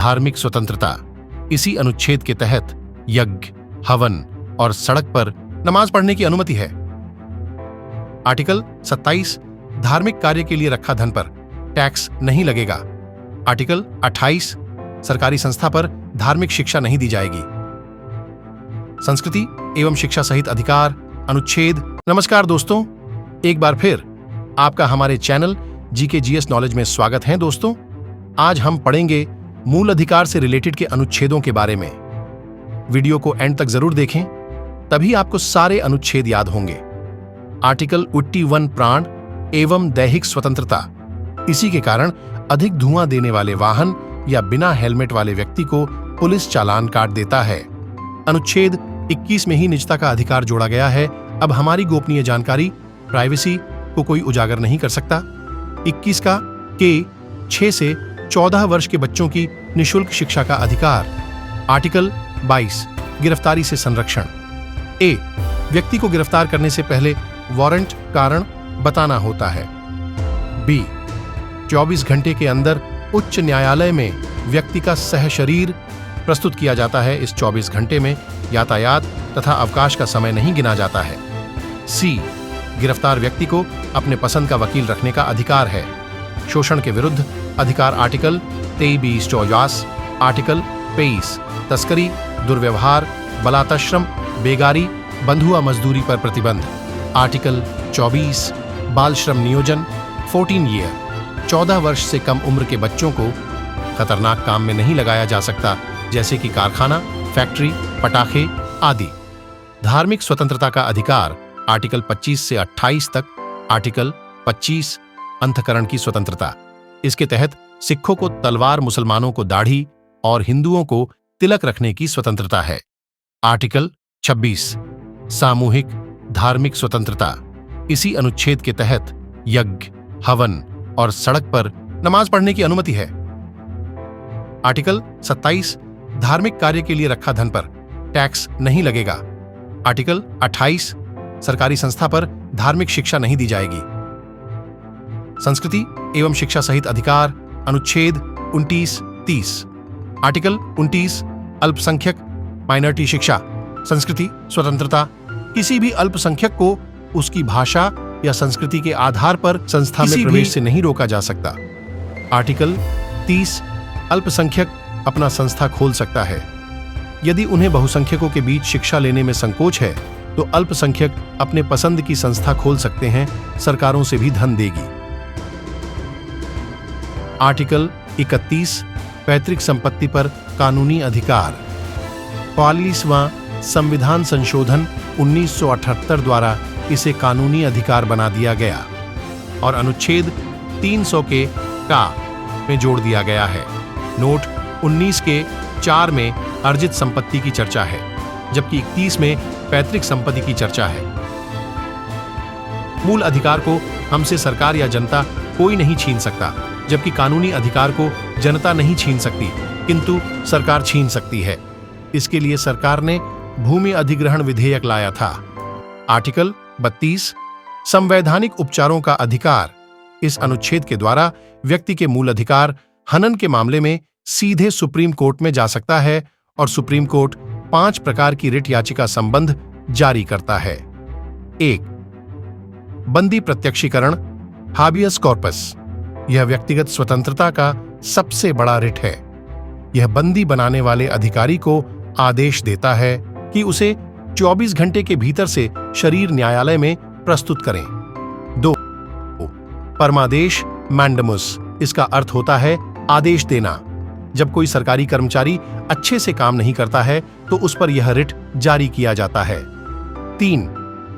धार्मिक स्वतंत्रता। इसी अनुच्छेद के तहत यज्ञ, हवन और सड़क पर नमाज पढ़ने की अनुमति है। आर्टिकल 27 धार्मिक कार्य के लिए रखा धन पर टैक्स नहीं लगेगा। आर्टिकल 28 सरकारी संस्था पर धार्मिक शिक्षा नहीं दी जाएगी। संस्कृति एवं शिक्षा सहित अधिकार अनुच्छेद। नमस्कार दोस्तों, एक बार फिर आपका हमारे चैनल GKGS नॉलेज में स्वागत है। दोस्तों, आज हम पढ़ेंगे मूल अधिकार से रिलेटेड के अनुच्छेदों के बारे में। वीडियो को एंड तक जरूर देखें, तभी आपको सारे अनुच्छेद याद होंगे। आर्टिकल 81 प्राण एवं दैहिक स्वतंत्रता। इसी के कारण अधिक धुआं देने वाले वाहन या बिना हेलमेट वाले व्यक्ति को पुलिस चालान काट देता है। अनुच्छेद 21 में ही निजता का अधिकार जोड़ा गया है। अब हमारी गोपनीय जानकारी, प्राइवेसी को कोई उजागर नहीं कर सकता। 21 का 6 से 14 वर्ष के बच्चों की निशुल्क शिक्षा का अधिकार। आर्टिकल 22 गिरफ्तारी से संरक्षण। ए व्यक्ति को गिरफ्तार करने से पहले वारंट कारण बताना होता है। बी 24 घंटे के अंदर उच्च न्यायालय में व्यक्ति का सहशरीर प्रस्तुत किया जाता है। इस 24 घंटे में यातायात तथा अवकाश का समय नहीं गिना जाता है। सी गिरफ्तार व्यक्ति को अपने पसंद का वकील रखने का अधिकार है। शोषण के विरुद्ध अधिकार। आर्टिकल 23-24। आर्टिकल 23 तस्करी, दुर्व्यवहार, बलात्श्रम, बेगारी, बंधुआ मजदूरी पर प्रतिबंध। आर्टिकल 24 बाल श्रम नियोजन। 14 ईयर 14 वर्ष से कम उम्र के बच्चों को खतरनाक काम में नहीं लगाया जा सकता, जैसे कि कारखाना, फैक्ट्री, पटाखे आदि। धार्मिक स्वतंत्रता का अधिकार। आर्टिकल 25 से 28 तक। आर्टिकल 25 अंतःकरण की स्वतंत्रता। इसके तहत सिखों को तलवार, मुसलमानों को दाढ़ी और हिंदुओं को तिलक रखने की स्वतंत्रता है। आर्टिकल 26 सामूहिक धार्मिक स्वतंत्रता। इसी अनुच्छेद के तहत यज्ञ, हवन और सड़क पर नमाज पढ़ने की अनुमति है। आर्टिकल 27 धार्मिक कार्य के लिए रखा धन पर टैक्स नहीं लगेगा। आर्टिकल 28 सरकारी संस्था पर धार्मिक शिक्षा नहीं दी जाएगी। संस्कृति एवं शिक्षा सहित अधिकार अनुच्छेद 29-30। आर्टिकल 29 अल्पसंख्यक माइनॉरिटी शिक्षा। संस्कृति स्वतंत्रता। किसी भी अल्पसंख्यक को उसकी भाषा या संस्कृति के आधार पर संस्था में प्रवेश से नहीं रोका जा सकता। आर्टिकल 30 अल्पसंख्यक अपना संस्था खोल सकता है। यदि उन्हें बहुसंख्यकों के बीच शिक्षा लेने में संकोच है तो अल्पसंख्यक अपने पसंद की संस्था खोल सकते हैं, सरकारों से भी धन देगी। आर्टिकल 31 पैतृक संपत्ति पर कानूनी अधिकार। 45वां संविधान संशोधन 1978 द्वारा इसे कानूनी अधिकार बना दिया गया और अनुच्छेद 300 के का में जोड़ दिया गया है। नोट 19 के 4 में अर्जित संपत्ति की चर्चा है, जबकि 31 में पैतृक संपत्ति की चर्चा है। मूल अधिकार को हमसे सरकार या जनता कोई नहीं छीन सकता, जबकि कानूनी अधिकार को जनता नहीं छीन सकती, किंतु सरकार छीन सकती है। इसके लिए सरकार ने भूमि अधिग्रहण विधेयक लाया था। आर्टिकल 32 संवैधानिक उपचारों का अधिकार। इस अनुच्छेद के द्वारा व्यक्ति के मूल अधिकार हनन के मामले में सीधे सुप्रीम कोर्ट में जा सकता है और सुप्रीम कोर्ट 5 प्रकार की रिट याचिका संबंध जारी करता है। 1 बंदी प्रत्यक्षीकरण हाबियस कॉर्पस। यह व्यक्तिगत स्वतंत्रता का सबसे बड़ा रिट है। यह बंदी बनाने वाले अधिकारी को आदेश देता है कि उसे 24 घंटे के भीतर से शरीर न्यायालय में प्रस्तुत करें। 2 परमादेश मैंडमस। इसका अर्थ होता है आदेश देना। जब कोई सरकारी कर्मचारी अच्छे से काम नहीं करता है तो उस पर यह रिट जारी किया जाता है। 3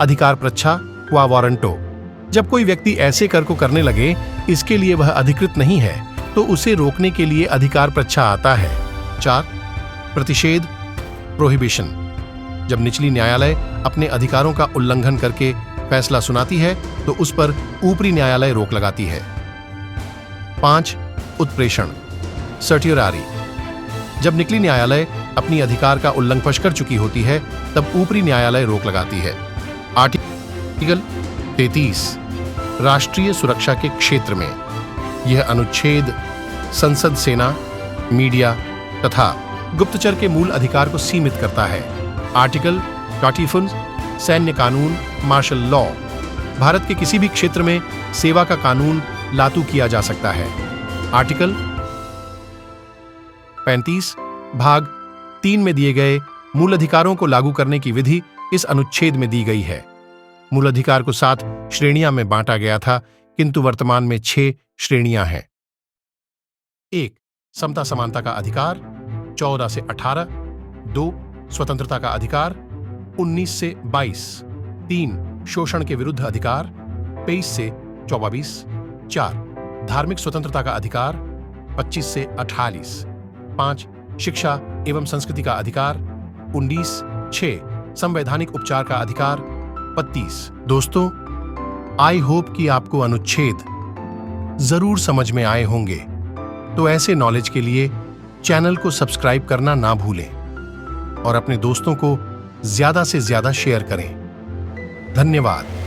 अधिकार प्रच्छा व वारंटो। जब कोई व्यक्ति ऐसे कर को करने लगे इसके लिए वह अधिकृत नहीं है तो उसे रोकने के लिए अधिकार प्रच्छा आता है। 4 प्रतिषेध प्रोहिबिशन। जब निचली न्यायालय अपने अधिकारों का उल्लंघन करके फैसला सुनाती है तो उस पर ऊपरी न्यायालय रोक लगाती है। 5 उत्प्रेषण सर्टियोरारी। जब निचली न्यायालय अपनी अधिकार का उल्लंघन कर चुकी होती है तब ऊपरी न्यायालय रोक लगाती है। आर्टिकल 33 राष्ट्रीय सुरक्षा के क्षेत्र में। यह अनुच्छेद संसद, सेना, मीडिया तथा गुप्तचर के मूल अधिकार को सीमित करता है। आर्टिकल 44 सैन्य कानून मार्शल लॉ। भारत के किसी भी क्षेत्र में सेवा का कानून लागू किया जा सकता है। आर्टिकल 35 भाग 3 में दिए गए मूल अधिकारों को लागू करने की विधि इस अनुच्छेद में दी गई है। मूल अधिकार को 7 श्रेणियां में बांटा गया था, किंतु वर्तमान में 6 श्रेणियां हैं। 1 समता समानता का अधिकार 14 से 18। 2 स्वतंत्रता का अधिकार 19 से 22। 3 शोषण के विरुद्ध अधिकार 23 से 24। 4 धार्मिक स्वतंत्रता का अधिकार 25 से 48। 5 शिक्षा एवं संस्कृति का अधिकार 19। 6 संवैधानिक उपचार का अधिकार 32। दोस्तों, आई होप कि आपको अनुच्छेद जरूर समझ में आए होंगे। तो ऐसे नॉलेज के लिए चैनल को सब्सक्राइब करना ना भूलें और अपने दोस्तों को ज्यादा से ज्यादा शेयर करें। धन्यवाद।